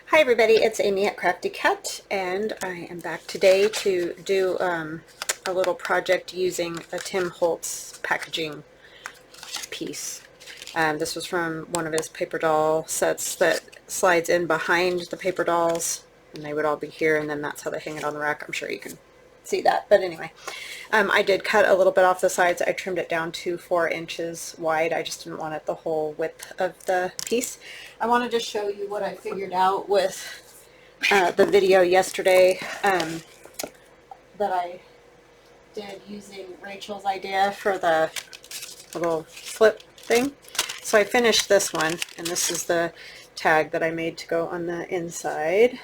Hi everybody, it's Amy at Crafty Cat, and I am back today to do a little project using a Tim Holtz packaging piece. This was from one of his paper doll sets that slides in behind the paper dolls, and they would all be here, and then that's how they hang it on the rack. I'm sure you can see that, but anyway. I did cut a little bit off the sides. I trimmed it down to 4 inches wide. I just didn't want it the whole width of the piece. I wanted to show you what I figured out with the video yesterday that I did using Rachel's idea for the little flip thing. So I finished this one, and this is the tag that I made to go on the inside.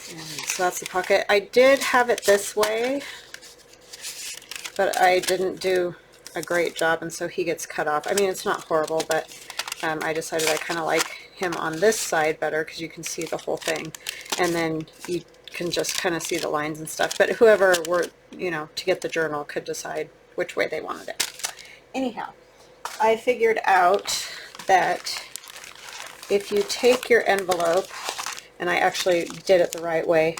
And so that's the pocket. I did have it this way, but I didn't do a great job, and so he gets cut off. I mean, it's not horrible, but I decided I kind of like him on this side better because you can see the whole thing, and then you can just kind of see the lines and stuff. But whoever were, to get the journal could decide which way they wanted it. Anyhow, I figured out that if you take your envelope, and I actually did it the right way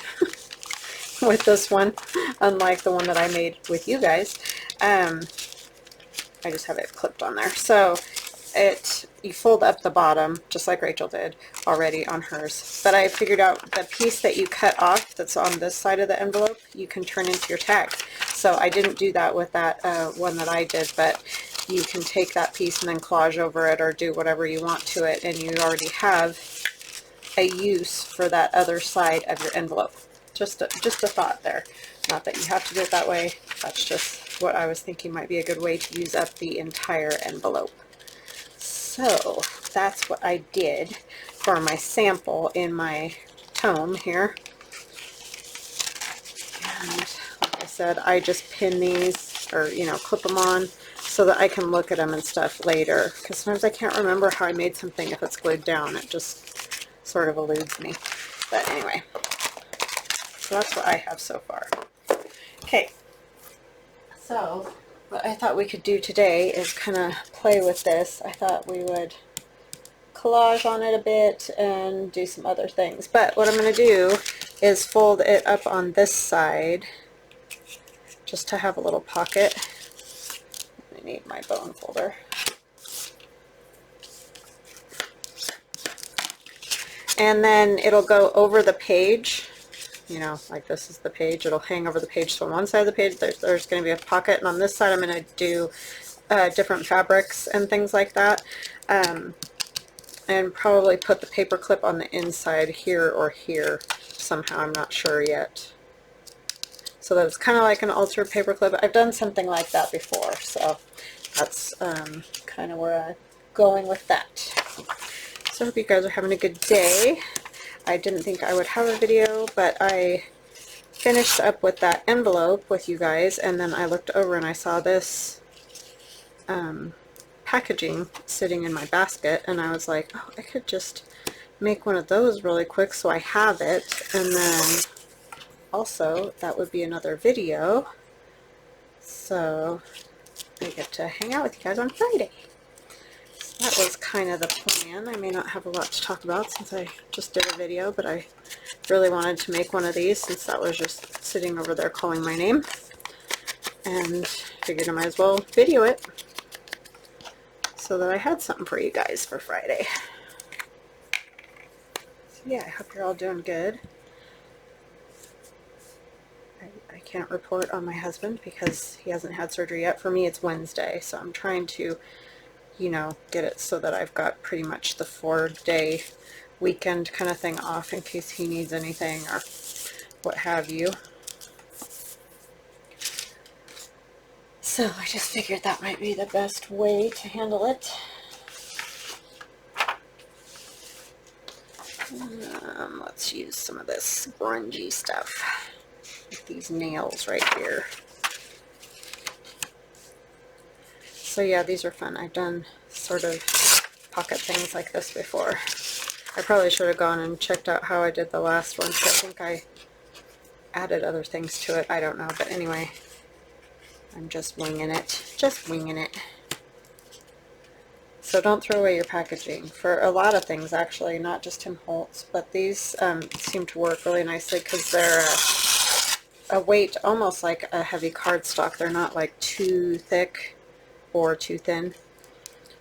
with this one, unlike the one that I made with you guys. I just have it clipped on there. So you fold up the bottom, just like Rachel did already on hers. But I figured out the piece that you cut off that's on this side of the envelope, you can turn into your tag. So I didn't do that with that one that I did, but you can take that piece and then collage over it or do whatever you want to it, and you already have a use for that other side of your envelope. Just a thought there. Not that you have to do it that way. That's just what I was thinking might be a good way to use up the entire envelope. So that's what I did for my sample in my tome here. And like I said, I just pin these, or clip them on so that I can look at them and stuff later, because sometimes I can't remember how I made something if it's glued down. It just sort of eludes me. But anyway, so that's what I have so far. Okay, so what I thought we could do today is kind of play with this. I thought we would collage on it a bit and do some other things. But what I'm going to do is fold it up on this side just to have a little pocket. I need my bone folder. And then it'll go over the page, like this is the page. It'll hang over the page. So on one side of the page there's going to be a pocket, and on this side I'm going to do different fabrics and things like that, and probably put the paper clip on the inside here or here somehow. I'm not sure yet. So that it's kind of like an altered paper clip. I've done something like that before, so that's kind of where I'm going with that. So I hope you guys are having a good day. I didn't think I would have a video, but I finished up with that envelope with you guys, and then I looked over and I saw this packaging sitting in my basket, and I was like, oh, I could just make one of those really quick so I have it, and then also that would be another video, so I get to hang out with you guys on Friday. That was kind of the plan. I may not have a lot to talk about since I just did a video, but I really wanted to make one of these since that was just sitting over there calling my name, and figured I might as well video it so that I had something for you guys for Friday. So yeah, I hope you're all doing good. I can't report on my husband because he hasn't had surgery yet. For me it's Wednesday, so I'm trying to get it so that I've got pretty much the 4-day weekend kind of thing off in case he needs anything or what have you. So I just figured that might be the best way to handle it. Let's use some of this grungy stuff with these nails right here. So yeah, these are fun. I've done sort of pocket things like this before. I probably should have gone and checked out how I did the last one, because I think I added other things to it. I don't know, but anyway, I'm just winging it. Just winging it. So don't throw away your packaging for a lot of things, actually, not just Tim Holtz, but these seem to work really nicely because they're a weight almost like a heavy cardstock. They're not like too thick or too thin.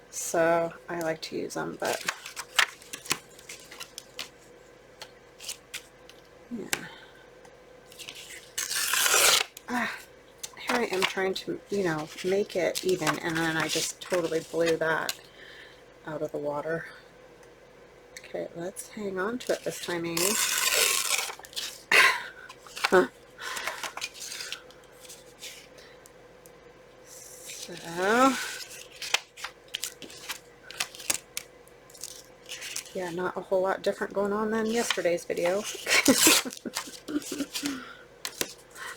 So I like to use them, but yeah. Here I am trying to, you know, make it even, and then I just totally blew that out of the water. Okay, let's hang on to it this time, Amy. Huh. So, yeah, not a whole lot different going on than yesterday's video.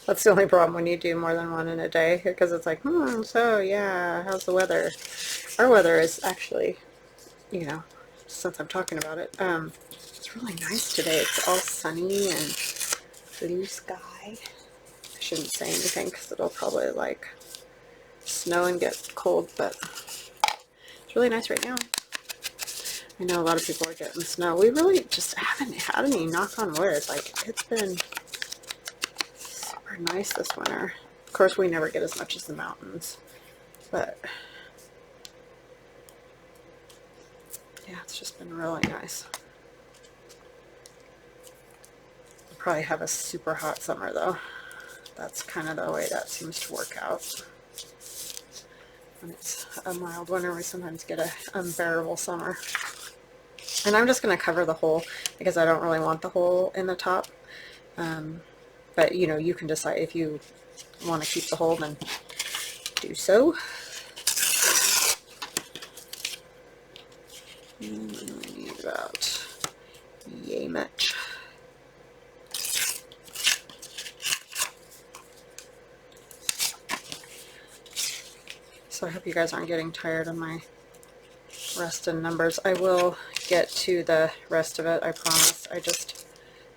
That's the only problem when you do more than one in a day, because it's like, so yeah, how's the weather? Our weather is actually, you know, since I'm talking about it, it's really nice today. It's all sunny and blue sky. I shouldn't say anything because it'll probably like snow and get cold, but it's really nice right now. I know a lot of people are getting snow. We really just haven't had any, knock on wood. Like, it's been super nice this winter. Of course, we never get as much as the mountains, but yeah, it's just been really nice. We'll probably have a super hot summer though. That's kind of the way that seems to work out. When it's a mild winter, we sometimes get an unbearable summer. And I'm just going to cover the hole because I don't really want the hole in the top. But you know, you can decide if you want to keep the hole, then do so. And I need about yay much. So I hope you guys aren't getting tired of my rest and numbers. I will get to the rest of it, I promise.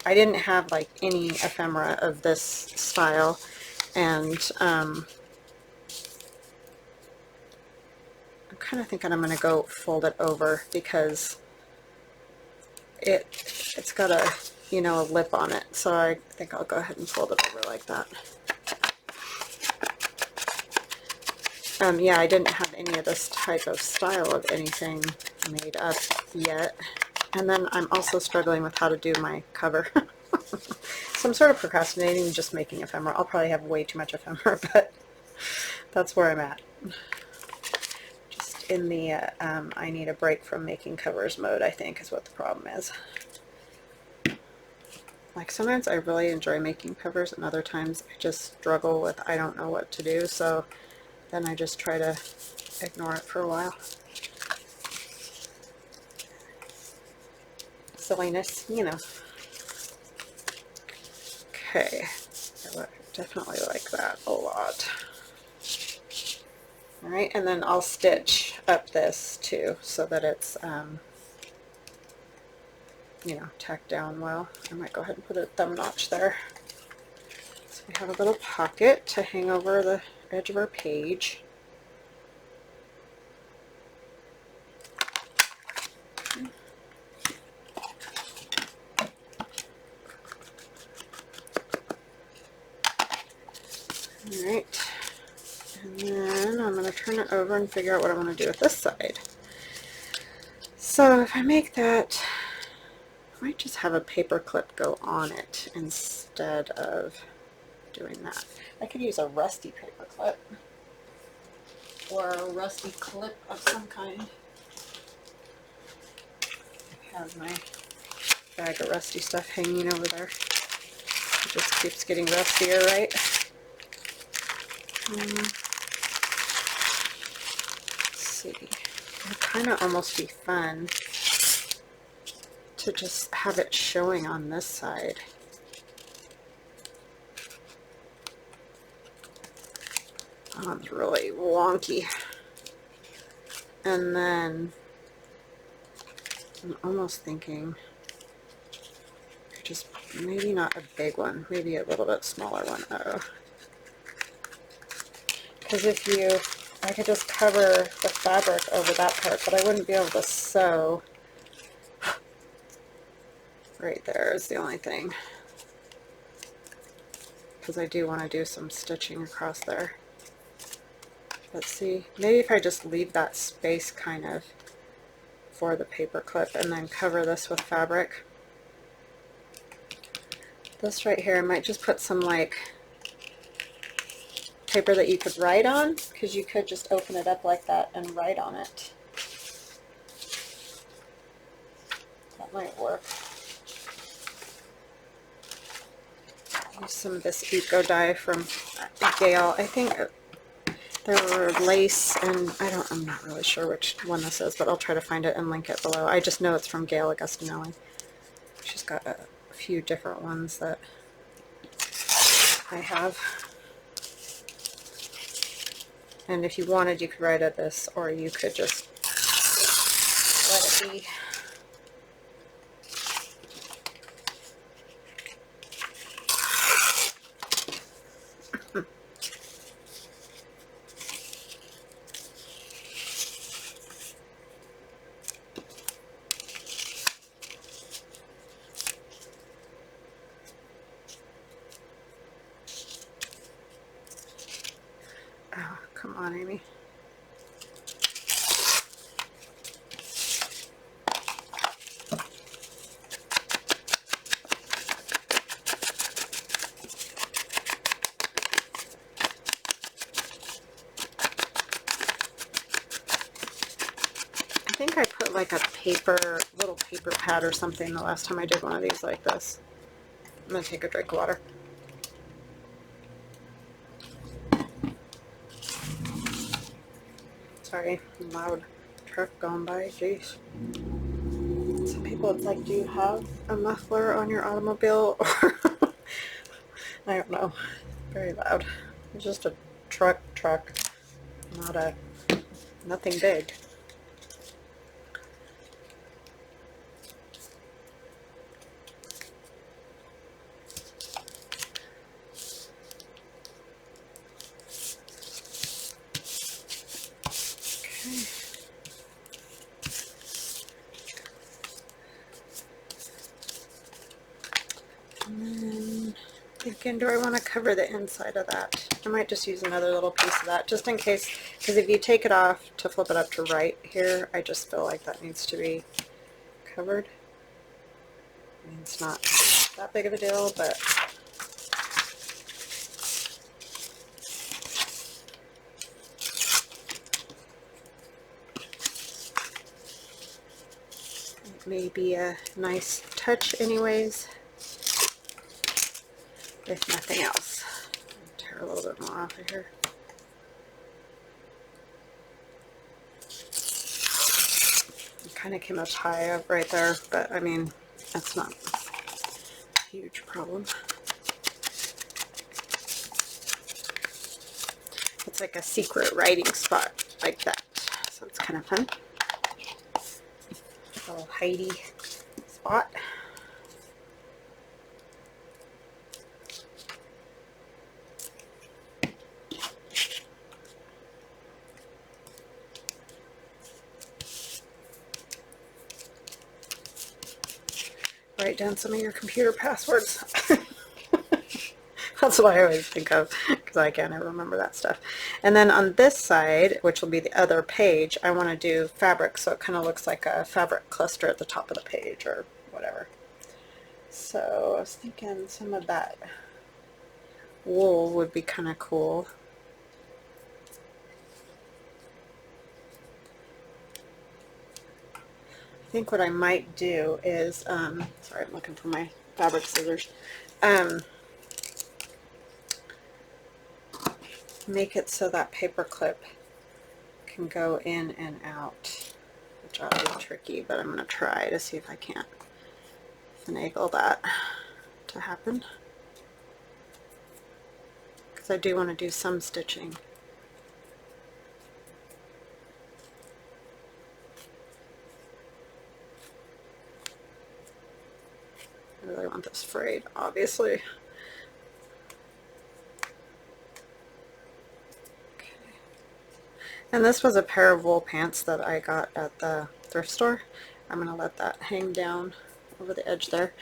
I didn't have like any ephemera of this style, and I'm kind of thinking I'm going to go fold it over because it's got a, you know, a lip on it, so I think I'll go ahead and fold it over like that. Yeah, I didn't have any of this type of style of anything made up yet. And then I'm also struggling with how to do my cover. So I'm sort of procrastinating just making ephemera. I'll probably have way too much ephemera, but that's where I'm at. Just in the I need a break from making covers mode, I think, is what the problem is. Like, sometimes I really enjoy making covers, and other times I just struggle with I don't know what to do, so then I just try to ignore it for a while. Silliness, you know. Okay, I definitely like that a lot. Alright, and then I'll stitch up this too so that it's, you know, tacked down well. I might go ahead and put a thumb notch there. So we have a little pocket to hang over the edge of our page. Alright, and then I'm going to turn it over and figure out what I want to do with this side. So if I make that, I might just have a paper clip go on it instead of doing that. I could use a rusty paper clip or a rusty clip of some kind. I have my bag of rusty stuff hanging over there. It just keeps getting rustier, right? Let's see. It would kind of almost be fun to just have it showing on this side. Oh, it's really wonky. And then I'm almost thinking just maybe not a big one, maybe a little bit smaller one. Because if you I could just cover the fabric over that part, but I wouldn't be able to sew. Right there is the only thing, because I do want to do some stitching across there. Let's see, maybe if I just leave that space kind of for the paper clip and then cover this with fabric. This right here, I might just put some like paper that you could write on, because you could just open it up like that and write on it. That might work. Use some of this eco dye from Gale. I think there were lace, and I'm not really sure which one this is, but I'll try to find it and link it below. I just know it's from Gail Augustinelli. She's got a few different ones that I have. And if you wanted, you could write at this, or you could just let it be. Oh, come on, Amy. I think I put like a little paper pad or something the last time I did one of these like this. I'm going to take a drink of water. Sorry, loud truck going by. Jeez. Some people, it's like, do you have a muffler on your automobile? Or I don't know. Very loud. It's just a truck, nothing big. Thinking, do I want to cover the inside of that? I might just use another little piece of that, just in case, because if you take it off to flip it up to right here, I just feel like that needs to be covered. I mean, it's not that big of a deal, but it may be a nice touch anyways. If nothing else. Tear a little bit more off of here. It kind of came up high up right there, but I mean, that's not a huge problem. It's like a secret writing spot like that, so it's kind of fun. A little hidey spot. Write down some of your computer passwords. That's what I always think of, because I can't ever remember that stuff. And then on this side, which will be the other page, I want to do fabric, so it kind of looks like a fabric cluster at the top of the page or whatever. So I was thinking some of that wool would be kind of cool. I think what I might do is, sorry, I'm looking for my fabric scissors, make it so that paper clip can go in and out, which ought to be tricky, but I'm going to try to see if I can't finagle that to happen, because I do want to do some stitching. I really want this frayed, obviously. Okay. And this was a pair of wool pants that I got at the thrift store. I'm going to let that hang down over the edge there.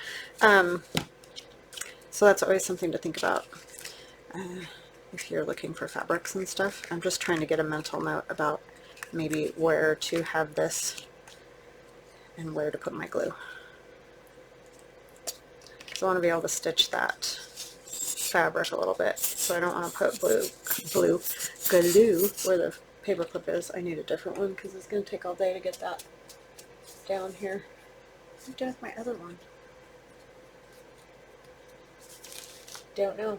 So that's always something to think about if you're looking for fabrics and stuff. I'm just trying to get a mental note about maybe where to have this and where to put my glue. So I want to be able to stitch that fabric a little bit. So I don't want to put glue where the paper clip is. I need a different one because it's going to take all day to get that down here. What did I do with my other one? Don't know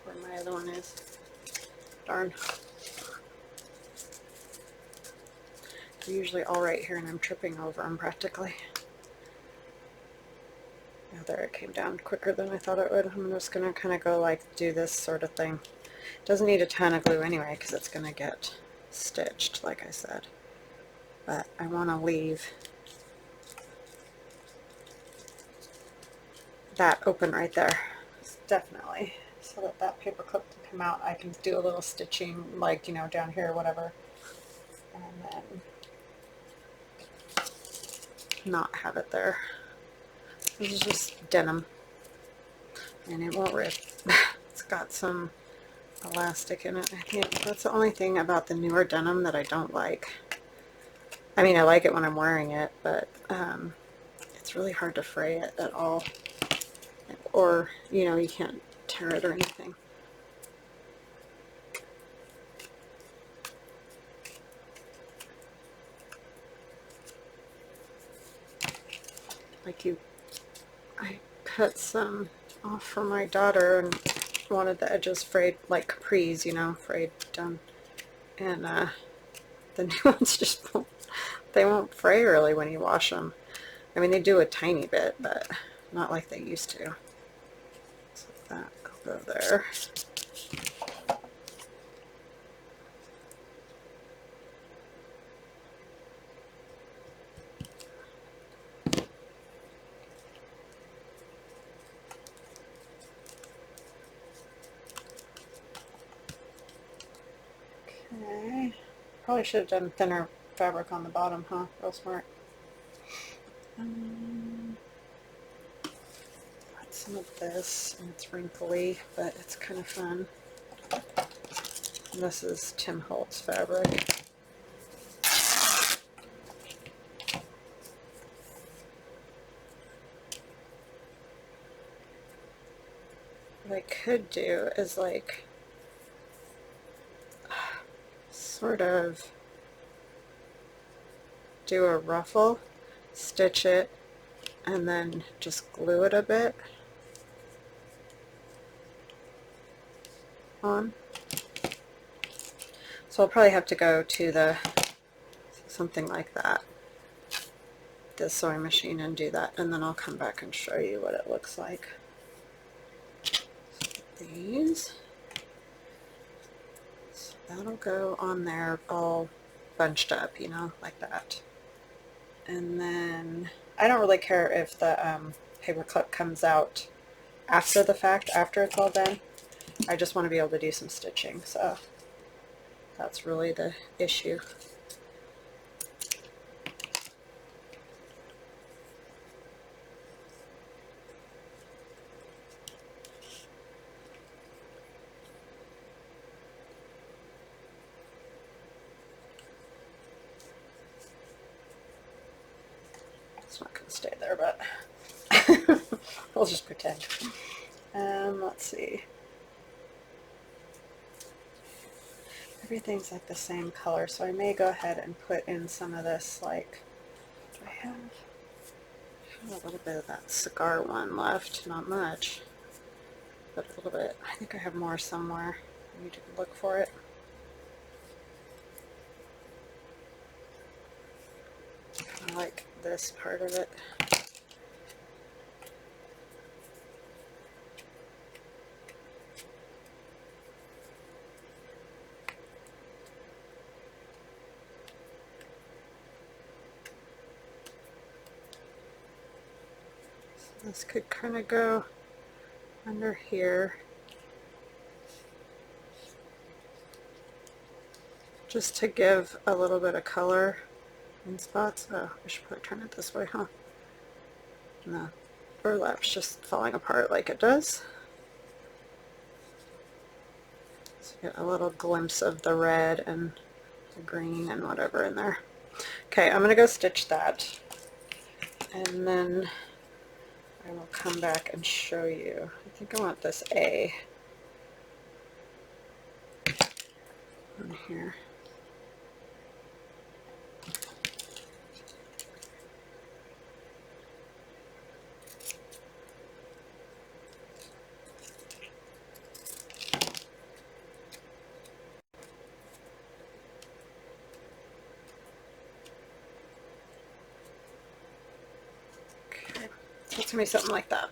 where my other one is. Darn. They're usually all right here and I'm tripping over them practically. Yeah, there, it came down quicker than I thought it would. I'm just going to kind of go like do this sort of thing. Doesn't need a ton of glue anyway because it's going to get stitched, like I said. But I want to leave that open right there. Definitely. So that that paper clip can come out. I can do a little stitching like, you know, down here or whatever. And then not have it there. This is just denim. And it won't rip. It's got some elastic in it, I think. That's the only thing about the newer denim that I don't like. I mean, I like it when I'm wearing it, but it's really hard to fray it at all. Or, you know, you can't tear it or anything. Like I cut some off for my daughter and wanted the edges frayed like capris, you know, frayed done. And the new ones just won't, they won't fray really when you wash them. I mean, they do a tiny bit, but not like they used to. So that will go there. Okay. Probably should have done thinner fabric on the bottom, huh? Real smart. Got some of this, and it's wrinkly, but it's kind of fun. And this is Tim Holtz fabric. What I could do is like sort of do a ruffle, stitch it, and then just glue it a bit on. So I'll probably have to go to the something like that, the sewing machine, and do that, and then I'll come back and show you what it looks like. These, so that'll go on there all bunched up, you know, like that. And then I don't really care if the paper clip comes out after the fact, after it's all done. I just want to be able to do some stitching, so that's really the issue. It's not going to stay there, but we'll just pretend. Let's see. Everything's like the same color, so I may go ahead and put in some of this, like, do I have a little bit of that cigar one left? Not much, but a little bit. I think I have more somewhere. I need to look for it. I like this part of it. So this could kind of go under here. just to give a little bit of color in spots. Oh, I should probably turn it this way, huh? No, burlap's just falling apart like it does. So you get a little glimpse of the red and the green and whatever in there. Okay, I'm gonna go stitch that, and then I will come back and show you. I think I want this A on here. Okay, so it's gonna be something like that.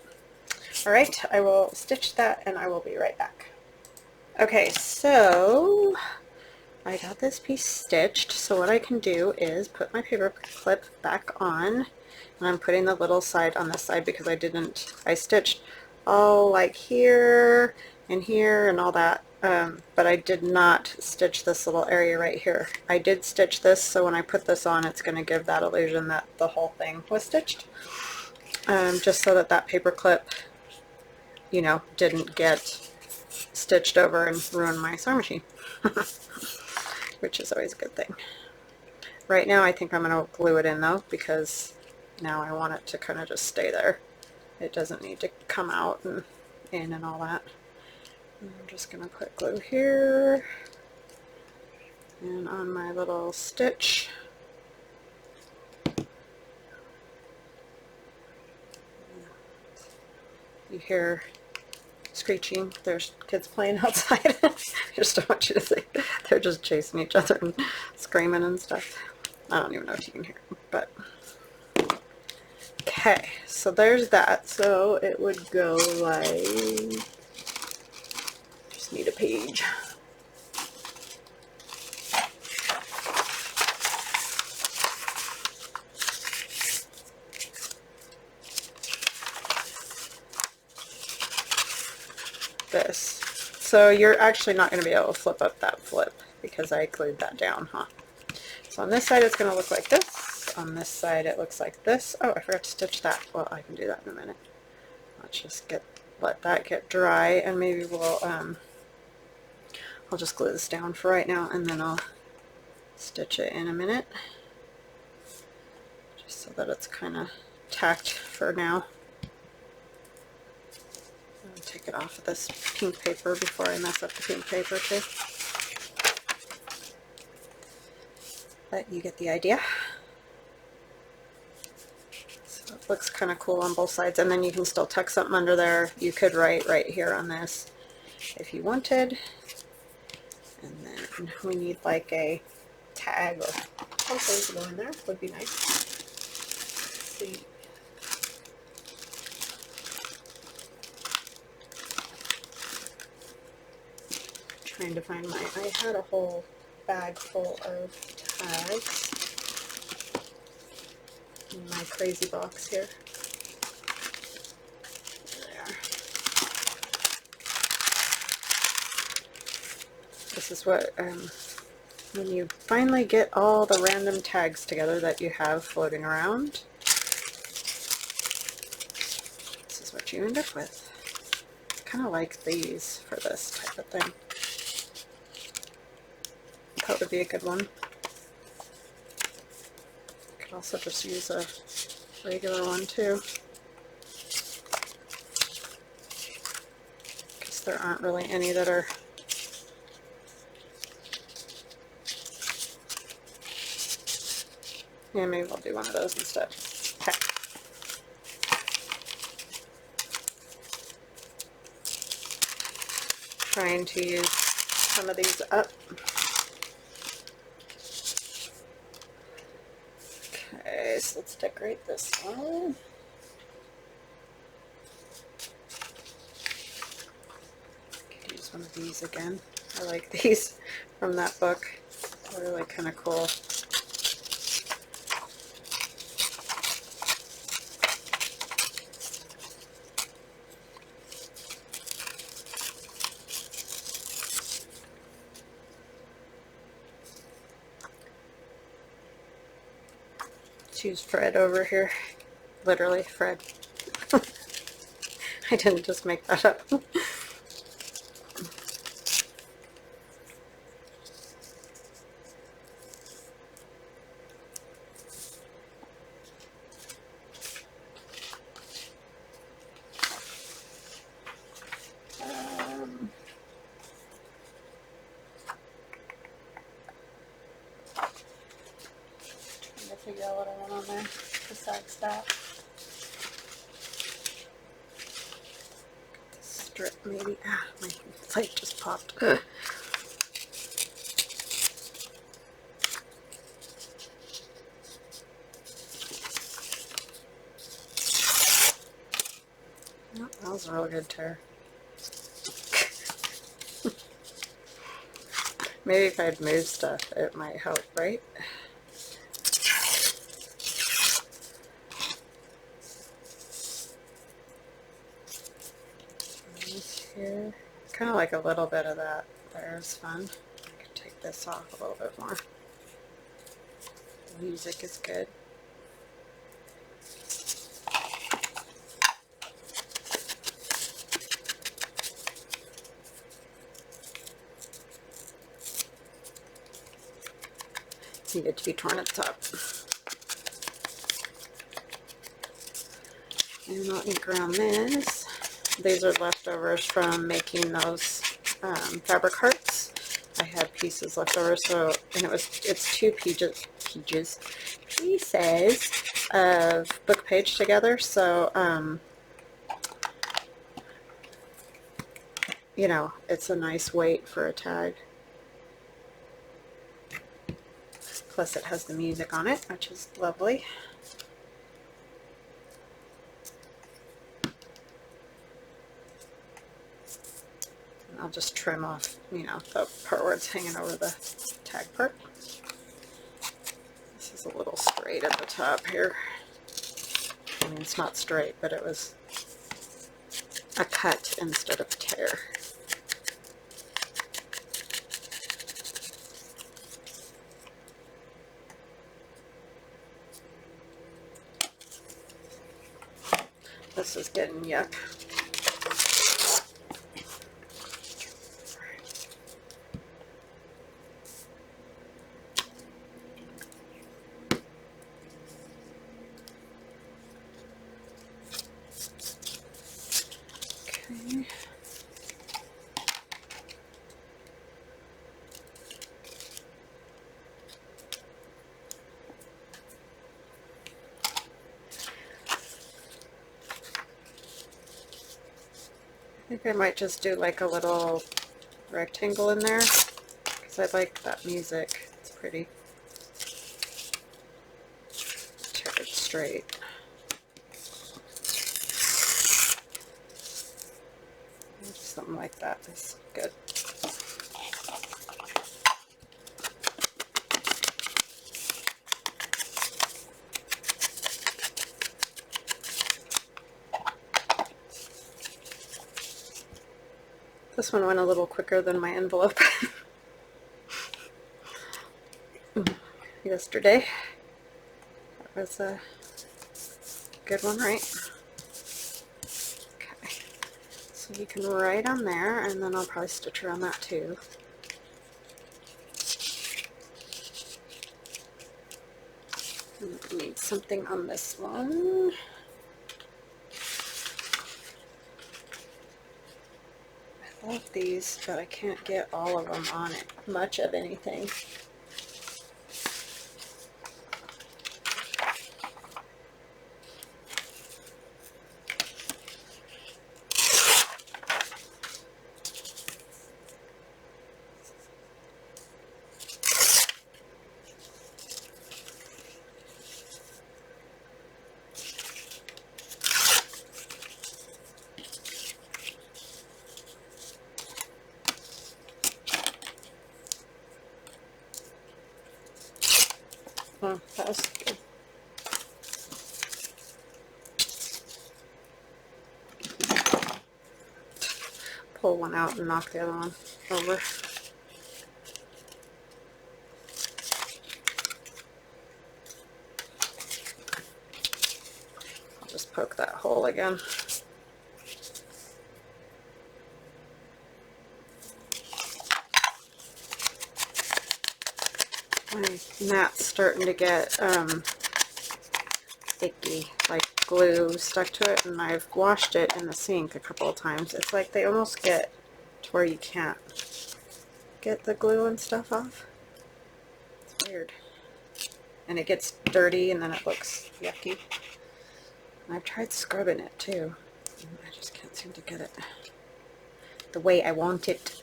All right, I will stitch that and I will be right back. Okay, so I got this piece stitched, so what I can do is put my paper clip back on, and I'm putting the little side on this side because I stitched all like here and all that, but I did not stitch this little area right here. I did stitch this, so when I put this on, it's going to give that illusion that the whole thing was stitched, just so that that paper clip, you know, didn't get stitched over and ruin my sewing machine. Which is always a good thing. Right now I think I'm going to glue it in though, because now I want it to kind of just stay there. It doesn't need to come out and in and all that. And I'm just going to put glue here and on my little stitch. You hear screeching. There's kids playing outside. I just don't want you to think they're just chasing each other and screaming and stuff. I don't even know if you can hear them, but okay, so there's that. So it would go like, just need a page. This. So you're actually not going to be able to flip up that flip because I glued that down, huh? So on this side it's going to look like this. On this side it looks like this. Oh, I forgot to stitch that. Well, I can do that in a minute. Let's just let that get dry, and maybe we'll I'll just glue this down for right now, and then I'll stitch it in a minute, just so that it's kind of tacked for now. I'll take it off of this pink paper before I mess up the pink paper too. But you get the idea. So it looks kind of cool on both sides, and then you can still tuck something under there. You could write right here on this if you wanted. And then we need like a tag or something to go in there. Would be nice. Let's see. Trying to find I had a whole bag full of tags in my crazy box here. There they are. This is what, when you finally get all the random tags together that you have floating around, this is what you end up with. Kind of like these for this type of thing. That would be a good one. You could also just use a regular one too, because there aren't really any that are yeah, maybe I'll do one of those instead. Okay. Trying to use some of these up. Okay, so let's decorate this one. Could use one of these again. I like these from that book. They're really kind of cool. just used Fred over here. Literally, Fred. I didn't just make that up. Figure out what I want on there besides that. Strip maybe. Ah, my plate just popped. Ugh. Oh, that was a real good tear. Maybe if I'd moved stuff, it might help, right? Here, kind of like a little bit of that there is fun. I could take this off a little bit more. The music is good. Needed to be torn at the top. And I'll ink around this. These are leftovers from making those fabric hearts. I had pieces left over, so, and it's two pieces of book page together, so you know, it's a nice weight for a tag. Plus it has the music on it, which is lovely. I'll just trim off, you know, the part where it's hanging over the tag part. This is a little straight at the top here. I mean, it's not straight, but it was a cut instead of a tear. This is getting yuck. Okay. I think I might just do like a little rectangle in there because I like that music. It's pretty. Tear it straight. Something like that is good. This one went a little quicker than my envelope yesterday. That was a good one, right? Okay, so you can write on there, and then I'll probably stitch around that too. And I need something on this one. I love these, but I can't get all of them on it, much of anything. Oh, that was good. Pull one out and knock the other one over. just poke that hole again. My mat's starting to get icky, like glue stuck to it, and I've washed it in the sink a couple of times. It's like they almost get to where you can't get the glue and stuff off. It's weird. And it gets dirty and then it looks yucky. And I've tried scrubbing it too. I just can't seem to get it the way I want it.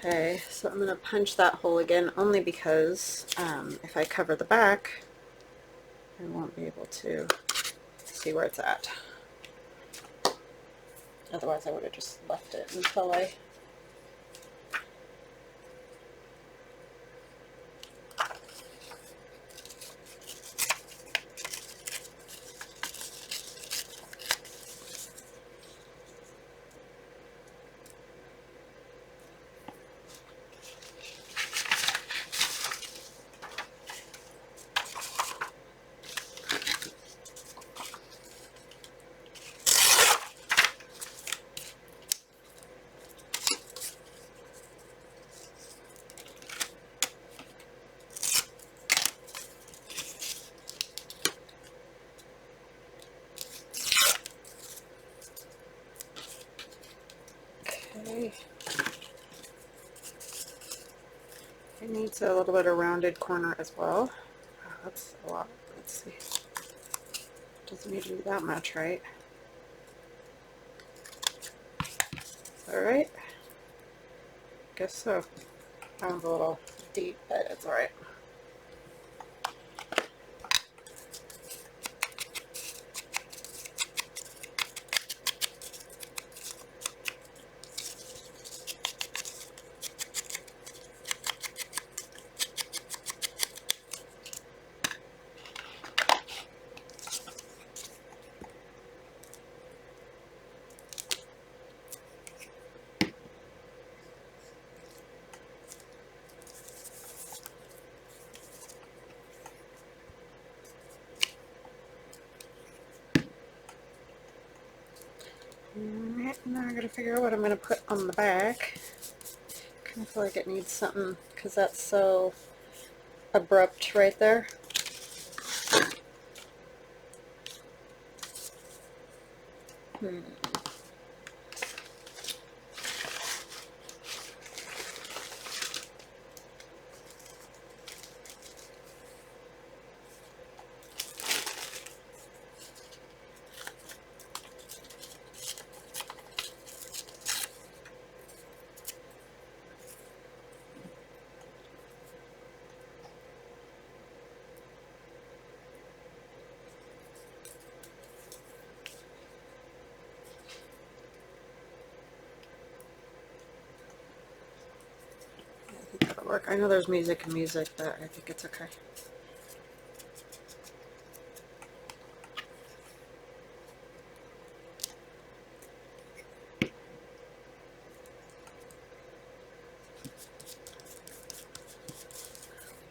Okay, so I'm going to punch that hole again, only because if I cover the back, I won't be able to see where it's at. Otherwise I would have just left it until I it needs a little bit of rounded corner as well. Oh, that's a lot. Let's see. Doesn't need to be that much, right? Alright. Guess so. That one's a little deep, but it's alright. Alright, now I gotta figure out what I'm gonna put on the back. I kind of feel like it needs something because that's so abrupt right there. That'll work. I know there's music and music, but I think it's okay.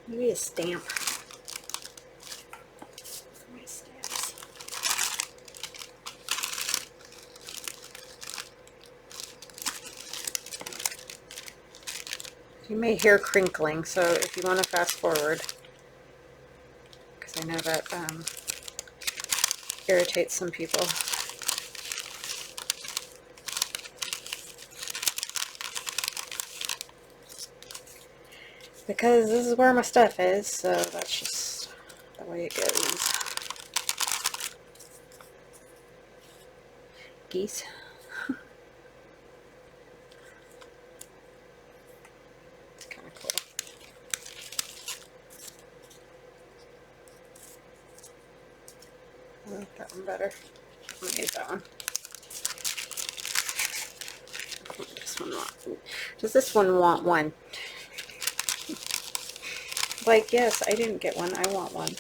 Maybe a stamp. My stamps. You may hear crinkling, so if you want to fast forward, because I know that irritates some people. Because this is where my stuff is, so that's just the way it goes. Geese. It's kind of cool. I like that one better. I'm going to use that one. This one want. Does this one want one? Like, yes, I didn't get one. I want one.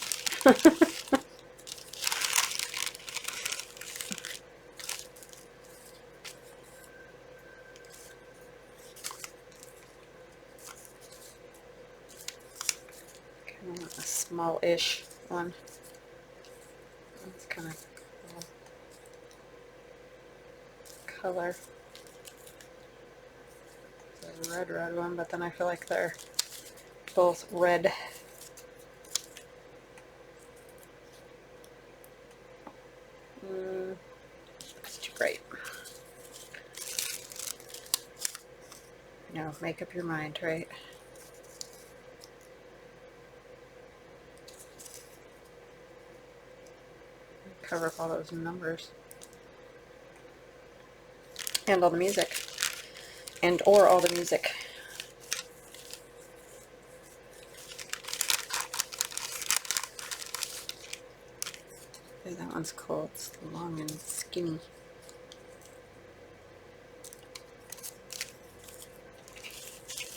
A small-ish one. That's kind of cool color. It's a red one, but then I feel like they're both red. It's too bright. No, make up your mind, right? Cover up all those numbers. And all the music. And or all the music. Okay, that one's cool. It's long and skinny.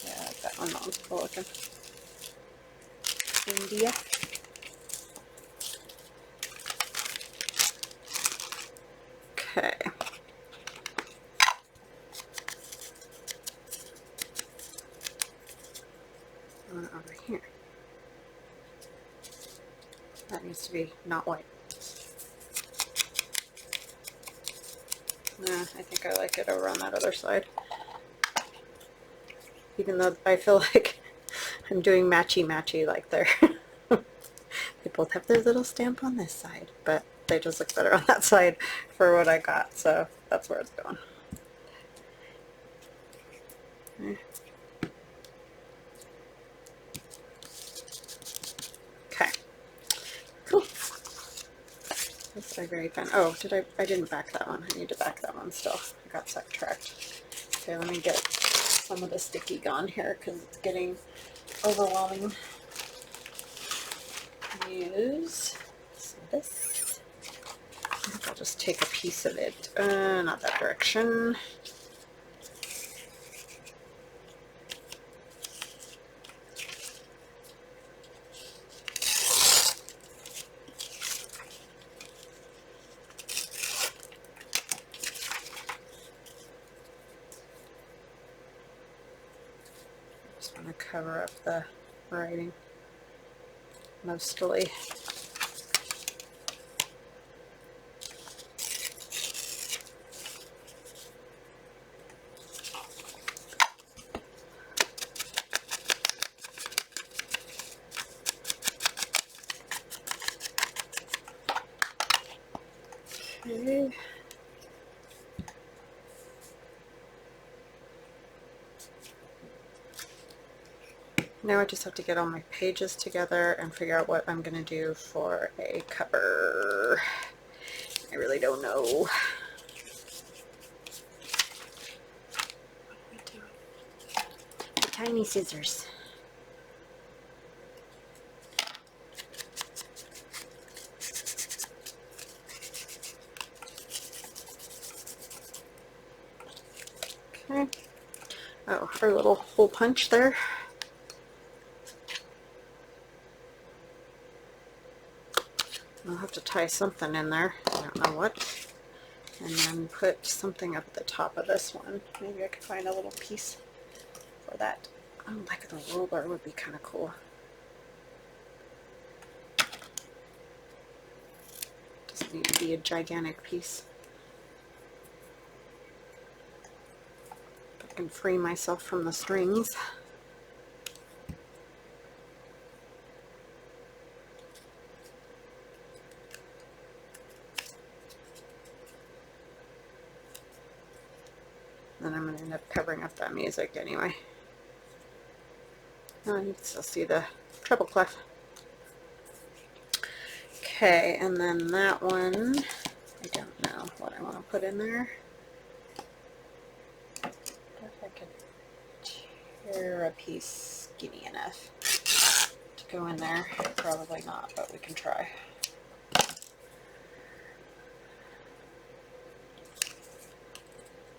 Yeah, I like that one. That one's cool looking. India. Okay. One over here. That needs to be not white. Nah, I think I like it over on that other side. Even though I feel like I'm doing matchy-matchy like there. They both have their little stamp on this side, but they just look better on that side for what I got, so that's where it's going. Okay. Cool. That's very fun. Oh, I didn't back that one. I need to back that one still. I got sidetracked. Okay, let me get some of the sticky gone here because it's getting overwhelming. Use some of this. I think I'll just take a piece of it. Not that direction. Just want to cover up the writing mostly. Okay. Now I just have to get all my pages together and figure out what I'm going to do for a cover. I really don't know. What am I doing? The tiny scissors. Okay. Oh, our little hole punch there. I'll have to tie something in there. I don't know what. And then put something up at the top of this one. Maybe I could find a little piece for that. Oh, like the roller would be kind of cool. Doesn't need to be a gigantic piece. If I can free myself from the strings. Then I'm going to end up covering up that music anyway. Oh, you can still see the treble clef. Okay, and then that one, I don't know what I want to put in there. I wonder if I could tear a piece skinny enough to go in there. Probably not, but we can try.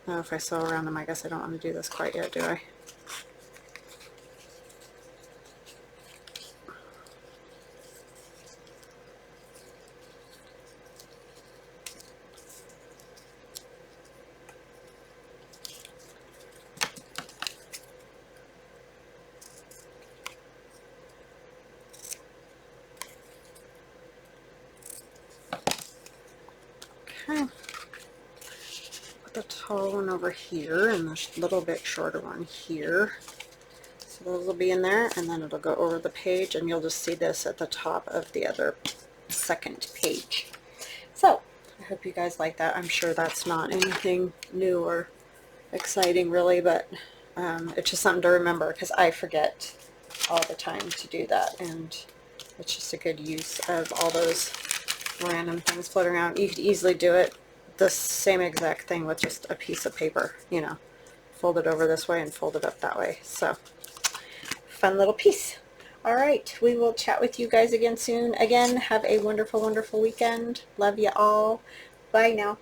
Oh, if I sew around them, I guess I don't want to do this quite yet, do I? tall one over here and the little bit shorter one here. So those will be in there, and then it'll go over the page, and you'll just see this at the top of the other second page. So I hope you guys like that. I'm sure that's not anything new or exciting really, but it's just something to remember because I forget all the time to do that, and it's just a good use of all those random things floating around. You could easily do it the same exact thing with just a piece of paper, you know, fold it over this way and fold it up that way. So fun little piece. All right, we will chat with you guys again soon. Again, have a wonderful, wonderful weekend. Love you all. Bye now.